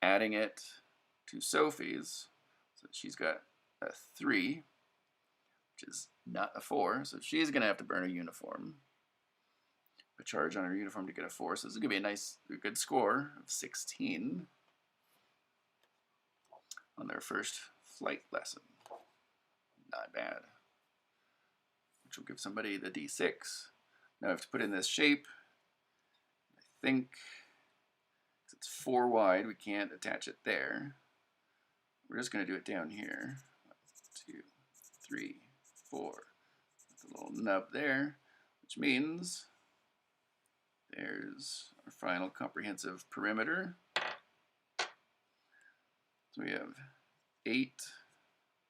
Speaker 1: Adding it to Sophie's, so she's got a 3. which is not a 4, so she's going to have to burn a uniform. A charge on her uniform to get a 4, so this is going to be a good score of 16 on their first flight lesson. Not bad. Which will give somebody the D6. Now I have to put in this shape. I think it's 4 wide, we can't attach it there. We're just going to do it down here. 1, 2, 3, 4. With a little nub there, which means there's our final comprehensive perimeter. So we have 8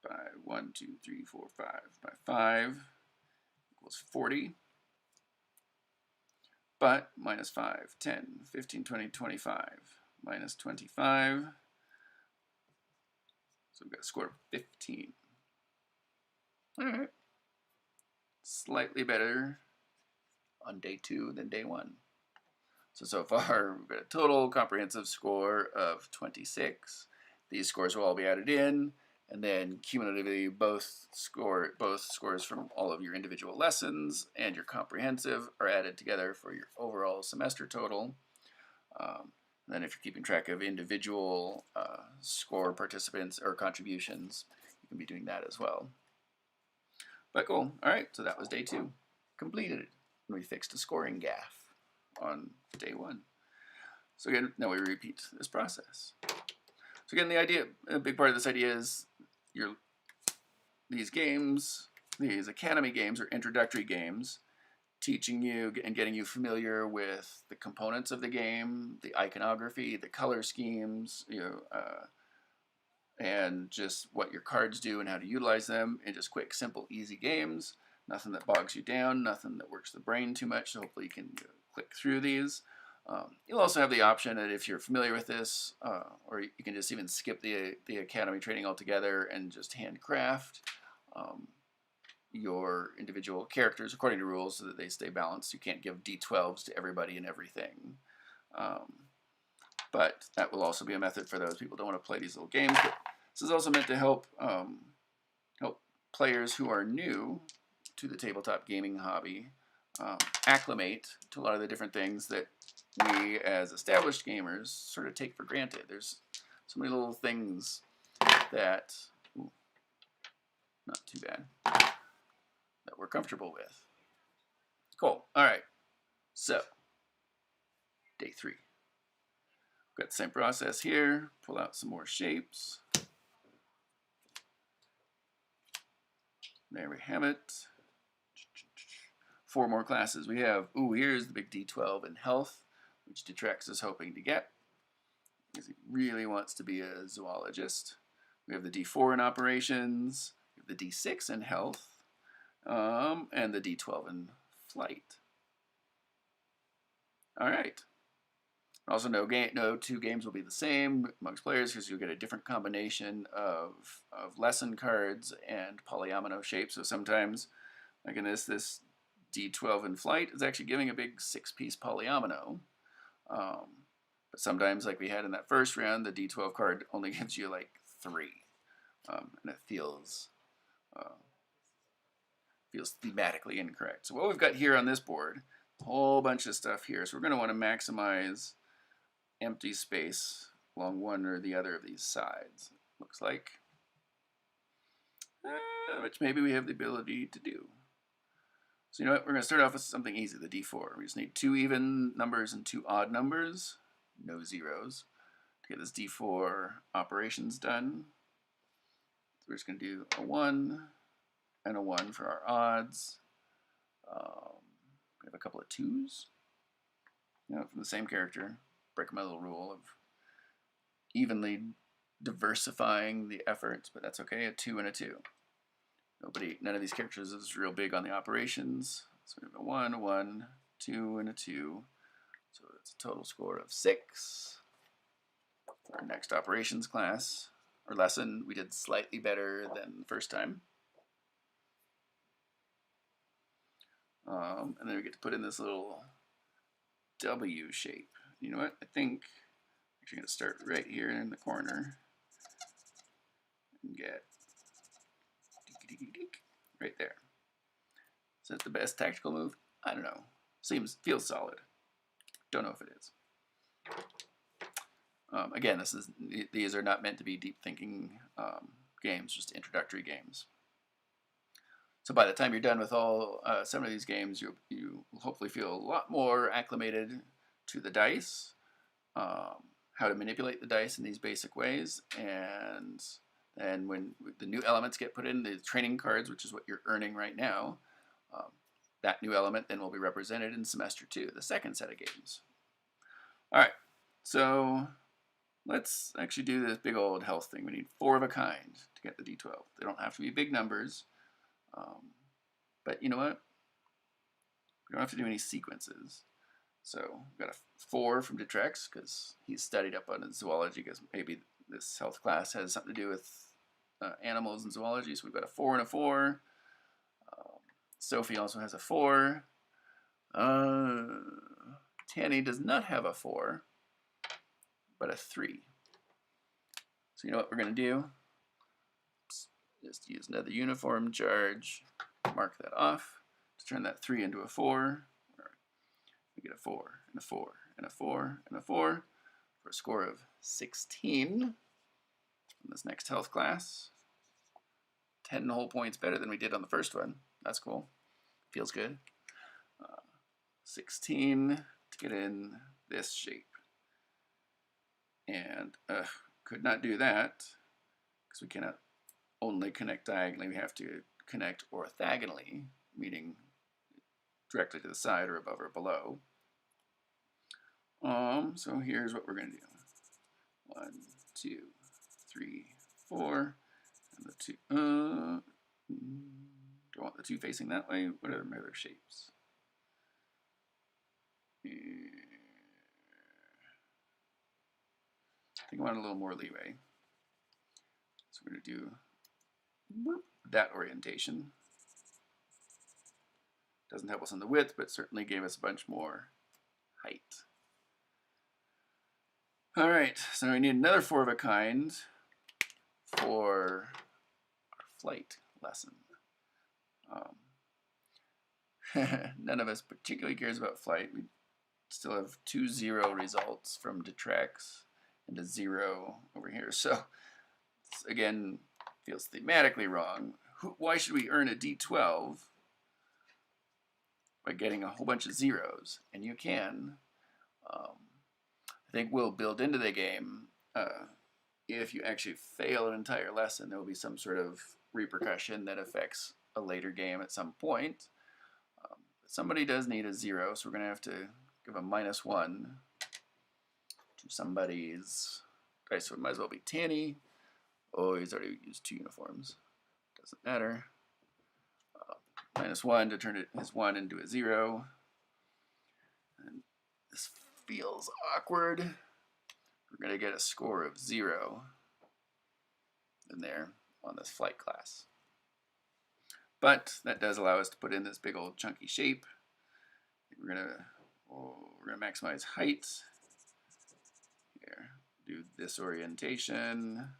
Speaker 1: by 1, 2, 3, 4, 5 by 5 equals 40. But minus 5, 10, 15, 20, 25, minus 25. So we've got a score of 15. All right. Slightly better on day 2 than day 1. So far, we've got a total comprehensive score of 26. These scores will all be added in, and then cumulatively both scores from all of your individual lessons and your comprehensive are added together for your overall semester total. And then if you're keeping track of individual score participants or contributions, you can be doing that as well. But cool. All right, so that was day 2. Completed it. And we fixed a scoring gaffe on day 1. So again, now we repeat this process. So again, the idea, a big part of this idea is these games, these Academy games or introductory games, teaching you and getting you familiar with the components of the game, the iconography, the color schemes, and just what your cards do and how to utilize them in just quick, simple, easy games. Nothing that bogs you down, nothing that works the brain too much, so hopefully you can click through these. You'll also have the option that if you're familiar with this, or you can just even skip the Academy training altogether and just handcraft your individual characters according to rules so that they stay balanced. You can't give D12s to everybody and everything. But that will also be a method for those people who don't want to play these little games. But this is also meant to help players who are new to the tabletop gaming hobby acclimate to a lot of the different things that we as established gamers sort of take for granted. There's so many little things that, not too bad, that we're comfortable with. Cool. All right. So, day 3. Got the same process here. Pull out some more shapes. There we have it. 4 more classes. We have, here's the big D12 in health, which Detrax is hoping to get, because he really wants to be a zoologist. We have the D4 in operations, we have the D6 in health, and the D12 in flight. All right. Also, no 2 games will be the same amongst players because you'll get a different combination of lesson cards and polyomino shapes. So sometimes, like in this D12 in flight is actually giving a big 6-piece polyomino. But sometimes, like we had in that first round, the D12 card only gives you like 3. And it feels thematically incorrect. So what we've got here on this board, a whole bunch of stuff here. So we're going to want to maximize empty space along one or the other of these sides, looks like, which maybe we have the ability to do. So you know what, we're going to start off with something easy, the D4. We just need 2 even numbers and 2 odd numbers, no zeros, to get this D4 operations done. So we're just going to do a 1 and a 1 for our odds. We have a couple of 2s, from the same character. Break my little rule of evenly diversifying the efforts, but that's okay. A 2 and a 2. None of these characters is real big on the operations. So we have a 1, a 1, 2, and a 2. So it's a total score of 6. For our next operations class or lesson, we did slightly better than the first time. And then we get to put in this little W shape. You know what? I think I'm actually going to start right here in the corner and get right there. Is that the best tactical move? I don't know. Feels solid. Don't know if it is. Again, these are not meant to be deep thinking games, just introductory games. So by the time you're done with all 7 of these games, you will hopefully feel a lot more acclimated to the dice, how to manipulate the dice in these basic ways, and when the new elements get put in, the training cards, which is what you're earning right now, that new element then will be represented in semester 2, the second set of games. All right, so let's actually do this big old health thing. We need 4 of a kind to get the D12. They don't have to be big numbers, but you know what? We don't have to do any sequences. So we've got a 4 from Detrex because he's studied up on zoology, because maybe this health class has something to do with animals and zoology. So we've got a 4 and a 4. Sophie also has a 4. Tanny does not have a 4, but a 3. So you know what we're going to do? Just use another uniform charge, mark that off to turn that 3 into a 4. We get a 4 and a 4 and a 4 and a 4 for a score of 16 in this next health class. 10 whole points better than we did on the first one. That's cool. Feels good. 16 to get in this shape. And could not do that because we cannot only connect diagonally. We have to connect orthogonally, meaning directly to the side or above or below. So here's what we're going to do. 1, 2, 3, 4, and the 2. Do I want the 2 facing that way? What are my other shapes? I think I want a little more leeway. So we're going to do that orientation. Doesn't help us on the width, but certainly gave us a bunch more height. All right, so we need another 4 of a kind for our flight lesson. None of us particularly cares about flight. We still have 2 0 results from Detrex and a 0 over here. So this, again, feels thematically wrong. Why should we earn a D12 by getting a whole bunch of zeros? And you can. I think we'll build into the game, if you actually fail an entire lesson, there will be some sort of repercussion that affects a later game at some point. Somebody does need a 0, so we're going to have to give a -1 to somebody's dice. So it might as well be Tanny. Oh, he's already used 2 uniforms. Doesn't matter. -1 to turn his 1 into a 0. And this feels awkward. We're going to get a score of 0 in there on this flight class. But that does allow us to put in this big old chunky shape. We're gonna maximize height. Here, do this orientation.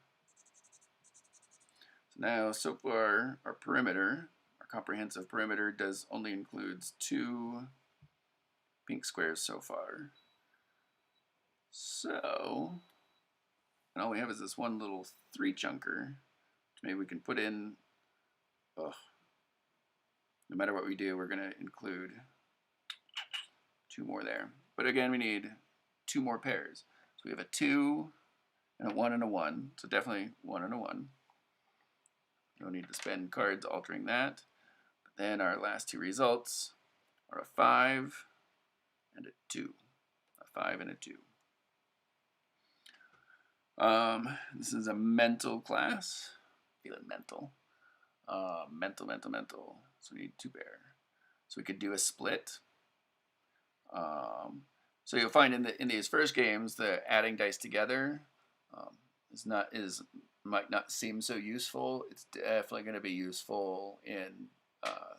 Speaker 1: So now, so far, our perimeter, our comprehensive perimeter, only includes 2 pink squares so far. So, and all we have is this one little 3 chunker, which maybe we can put in. No matter what we do, we're going to include 2 more there. But again, we need 2 more pairs. So we have a 2 and a 1 and a 1. So definitely 1 and a 1. No need to spend cards altering that. But then our last 2 results are a 5 and a 2. A 5 and a 2. This is a mental class. Feeling mental. Mental. So we need 2 pair. So we could do a split. So you'll find in these first games, the adding dice together might not seem so useful. It's definitely going to be useful in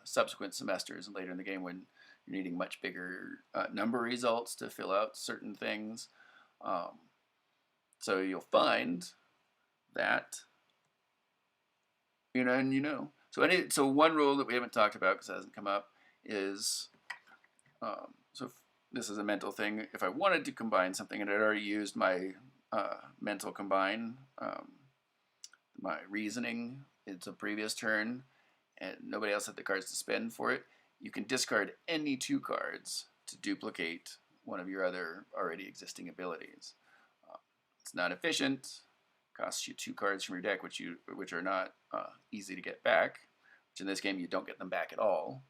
Speaker 1: subsequent semesters and later in the game when you're needing much bigger number results to fill out certain things. So you'll find that, So one rule that we haven't talked about because it hasn't come up is, so if this is a mental thing. If I wanted to combine something and I'd already used my mental combine, my reasoning, it's a previous turn, and nobody else had the cards to spend for it, you can discard any 2 cards to duplicate one of your other already existing abilities. It's not efficient, costs you 2 cards from your deck, which are not easy to get back, which in this game you don't get them back at all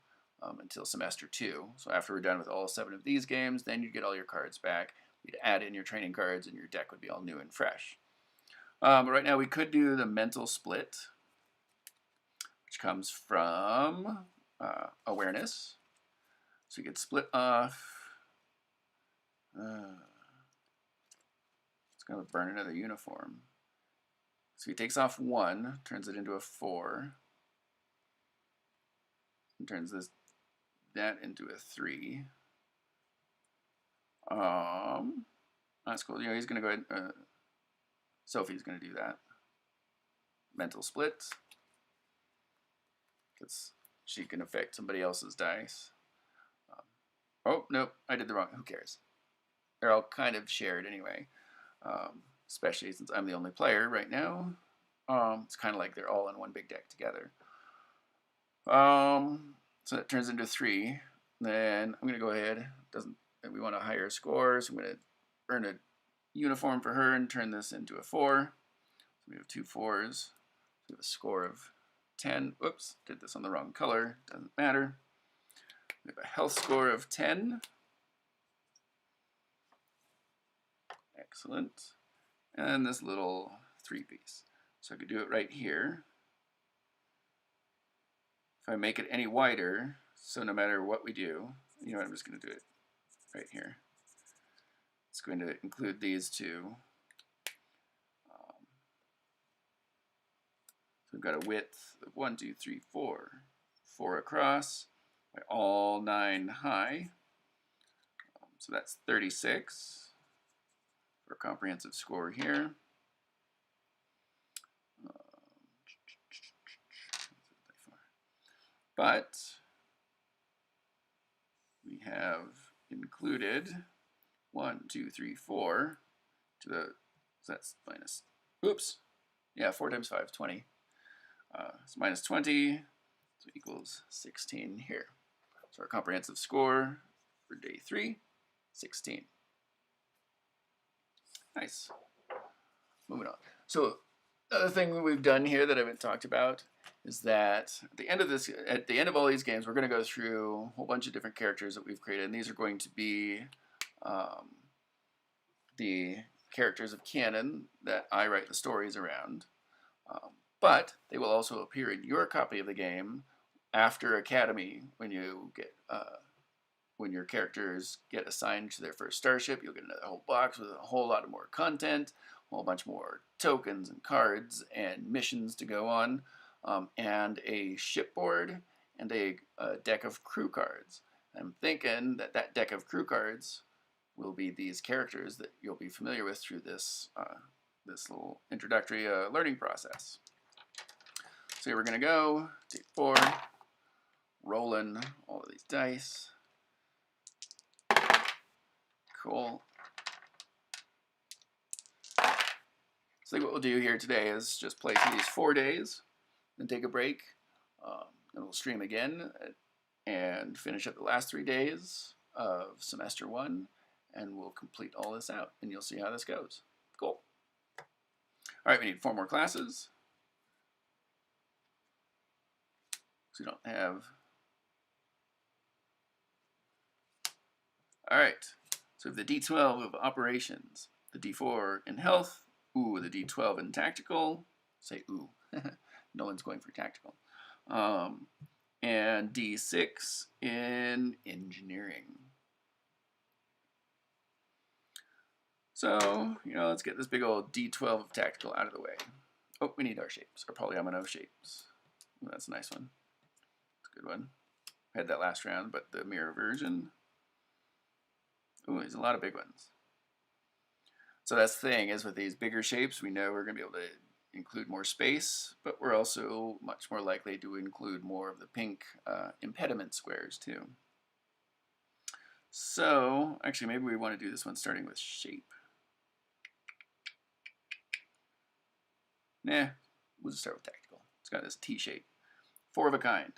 Speaker 1: until semester 2. So after we're done with all 7 of these games, then you get all your cards back. We'd add in your training cards and your deck would be all new and fresh. But right now we could do the mental split, which comes from awareness. So you could split off, it's going to burn another uniform. So he takes off 1, turns it into a 4, and turns that into a 3. That's cool. You know, he's going to go ahead. Sophie's going to do that. Mental split, because she can affect somebody else's dice. Oh, nope, I did the wrong. Who cares? They're all kind of shared anyway, especially since I'm the only player right now. It's kind of like they're all in one big deck together. So that turns into 3. Then I'm going to go ahead. We want a higher score, so I'm going to earn a uniform for her and turn this into a 4. So we have 2 4s. We have a score of 10. Oops, did this on the wrong color. Doesn't matter. We have a health score of 10. Excellent. And this little 3-piece. So I could do it right here. If I make it any wider, so no matter what we do, you know what, I'm just going to do it right here. It's going to include these 2. So we've got a width of 1, 2, 3, 4. 4 across by all 9 high. So that's 36 for a comprehensive score here. But we have included 1, 2, 3, 4 to the, so that's minus, oops, yeah, 4 times 5 is 20. So minus 20, so equals 16 here. So our comprehensive score for day 3, 16. Nice. Moving on. So another thing we've done here that I haven't talked about is that at the end of all these games, we're going to go through a whole bunch of different characters that we've created, and these are going to be the characters of canon that I write the stories around. But they will also appear in your copy of the game after Academy when you get when your characters get assigned to their first starship. You'll get another whole box with a whole lot of more content, a whole bunch more tokens and cards and missions to go on, and a shipboard and a deck of crew cards. I'm thinking that that deck of crew cards will be these characters that you'll be familiar with through this this little introductory learning process. So here we're going to go, take 4, rolling all of these dice. Cool. So what we'll do here today is just play through these 4 days, then take a break, then we'll stream again and finish up the last 3 days of semester 1, and we'll complete all this out, and you'll see how this goes. Cool. All right, we need 4 more classes. So we don't have. All right, so we have the D12 of operations, the D4 in health, ooh, the D12 in tactical, say ooh, no one's going for tactical, and D6 in engineering. So, you know, let's get this big old D12 of tactical out of the way. Oh, we need our shapes, our polyomino shapes. Ooh, that's a nice one. That's a good one. I had that last round, but the mirror version. Ooh, there's a lot of big ones. So that's the thing, is with these bigger shapes, we know we're going to be able to include more space, but we're also much more likely to include more of the pink impediment squares too. So actually maybe we want to do this one starting with shape. Nah, we'll just start with tactical. It's got this T shape. 4 of a kind.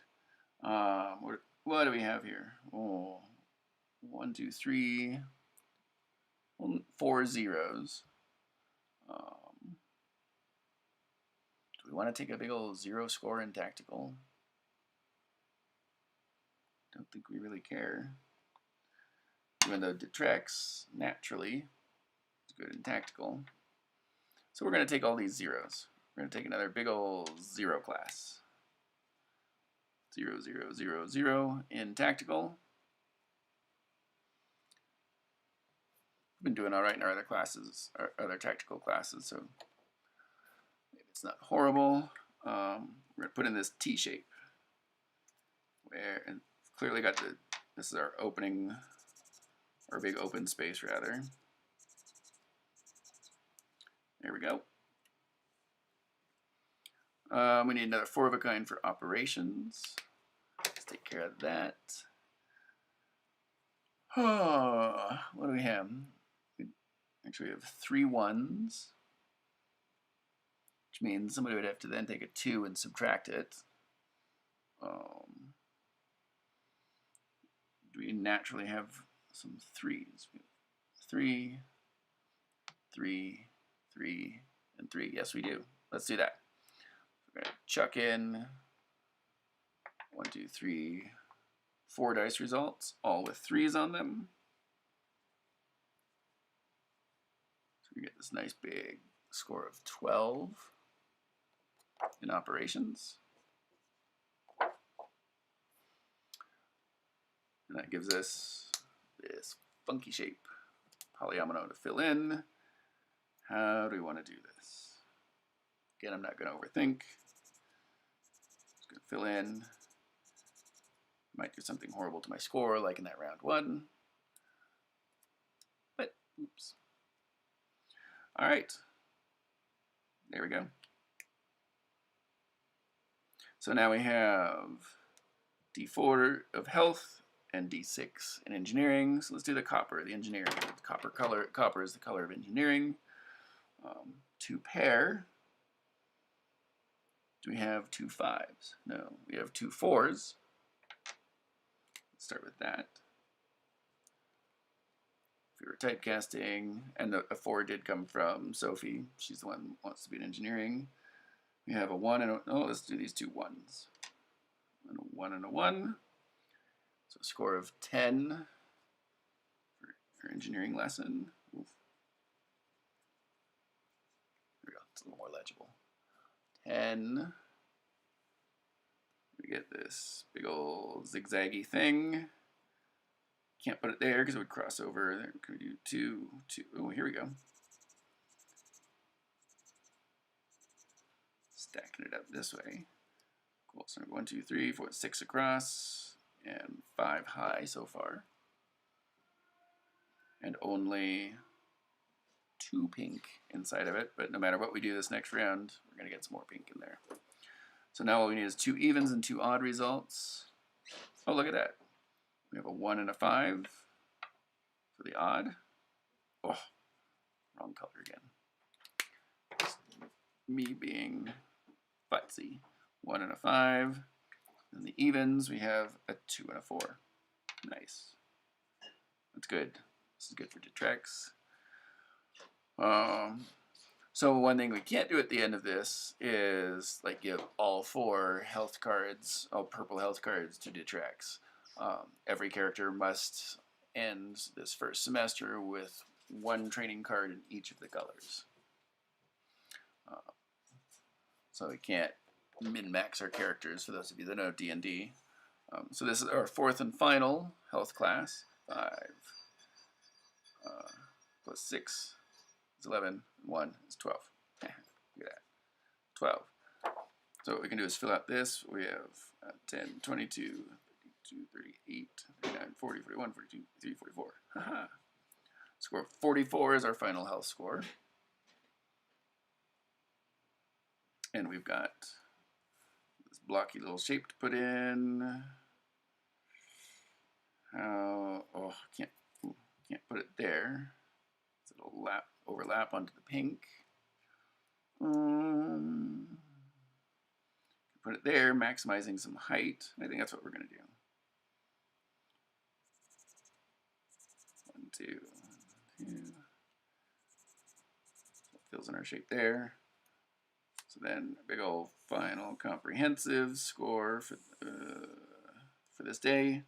Speaker 1: What do we have here? Oh, 1, 2, 3, 4 zeros. Do we want to take a big old 0 score in tactical? Don't think we really care. Even though detracts naturally is good in tactical. So we're going to take all these zeros. We're going to take another big old 0 class. 0, 0, 0, 0 in tactical. We've been doing all right in our other classes, our other tactical classes, so maybe it's not horrible. We're going to put in this T shape, where and clearly got this is our opening, our big open space rather. There we go. We need another 4 of a kind for operations. Let's take care of that. Oh, what do we have? Actually, we have 3 1s, which means somebody would have to then take a 2 and subtract it. Do we naturally have some 3s? 3, 3, 3, and 3. Yes, we do. Let's do that. We're going to chuck in 1, 2, 3, 4 dice results, all with 3s on them. So we get this nice big score of 12 in operations. And that gives us this funky shape polyomino to fill in. How do we want to do this? Again, I'm not going to overthink. Just going to fill in. Might do something horrible to my score, like in that round 1. But, oops. All right. There we go. So now we have D4 of health and D6 in engineering. So let's do the copper, the engineering. Copper color. Copper is the color of engineering. 2 pair. Do we have 2 5s? No, we have 2 4s. Let's start with that. If we were typecasting, and a 4 did come from Sophie. She's the one who wants to be in engineering. We have a 1 and a, oh, let's do these 2 1s. And a 1 and a 1. So a score of 10 for our engineering lesson. Oof. There we go, it's a little more legible. 10. We get this big old zigzaggy thing. Can't put it there because it would cross over. There, can we do 2, 2? Oh, here we go. Stacking it up this way. Cool. So 1, 2, 3, 4, 6 across, and 5 high so far. And only 2 pink inside of it. But no matter what we do this next round, we're going to get some more pink in there. So now all we need is 2 evens and 2 odd results. Oh, look at that. We have a 1 and a 5 for the odd. Oh, wrong color again. Just me being futzy. 1 and a 5. And the evens, we have a 2 and a 4. Nice. That's good. This is good for detracts. So one thing we can't do at the end of this is like give all 4 health cards, all purple health cards to detracts. Every character must end this first semester with 1 training card in each of the colors. So we can't min-max our characters, for those of you that know D&D. So this is our 4th and final health class. 5 plus 6 is 11, 1 is 12. Look at that, 12. So what we can do is fill out this. We have 10, 22, 32, 38, 39, 40, 41, 42, 43, 44. Haha. Score 44 is our final health score. And we've got this blocky little shape to put in. Oh, can't put it there. So it'll overlap onto the pink. Put it there, maximizing some height. I think that's what we're going to do. 1, 2, 1, 2. So it fills in our shape there. So then a big old final comprehensive score for this day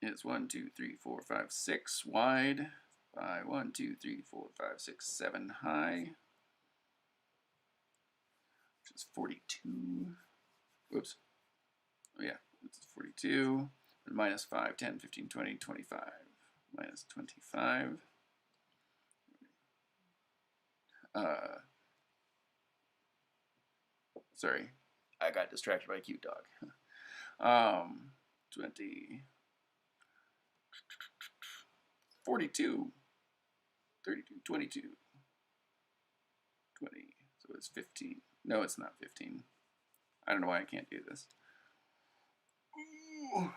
Speaker 1: is 1, 2, 3, 4, 5, 6 wide by 1, 2, 3, 4, 5, 6, 7 high, which is 42. Whoops. Oh yeah, it's 42. Minus 5, 10, 15, 20, 25. Minus 25. Sorry, I got distracted by a cute dog. 20, 42, 32, 22, 20. So it's 15. No, it's not 15. I don't know why I can't do this. Ooh. I'm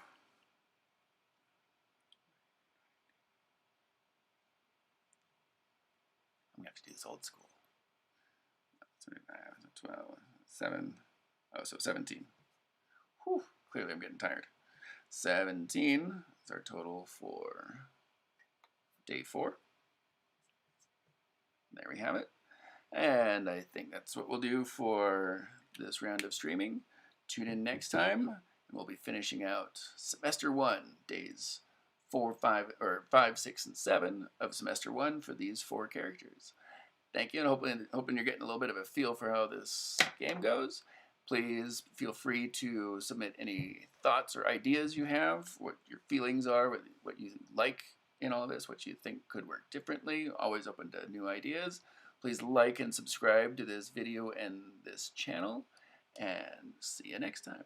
Speaker 1: going to have to do this old school. 12, 7. Oh, so 17. Whew, clearly I'm getting tired. 17 is our total for day 4. There we have it. And I think that's what we'll do for this round of streaming. Tune in next time, and we'll be finishing out semester 1, days 4, 5, 6, and 7 of semester 1 for these 4 characters. Thank you, and hoping you're getting a little bit of a feel for how this game goes. Please feel free to submit any thoughts or ideas you have, what your feelings are, what you like in all of this, what you think could work differently. Always open to new ideas. Please like and subscribe to this video and this channel, and see you next time.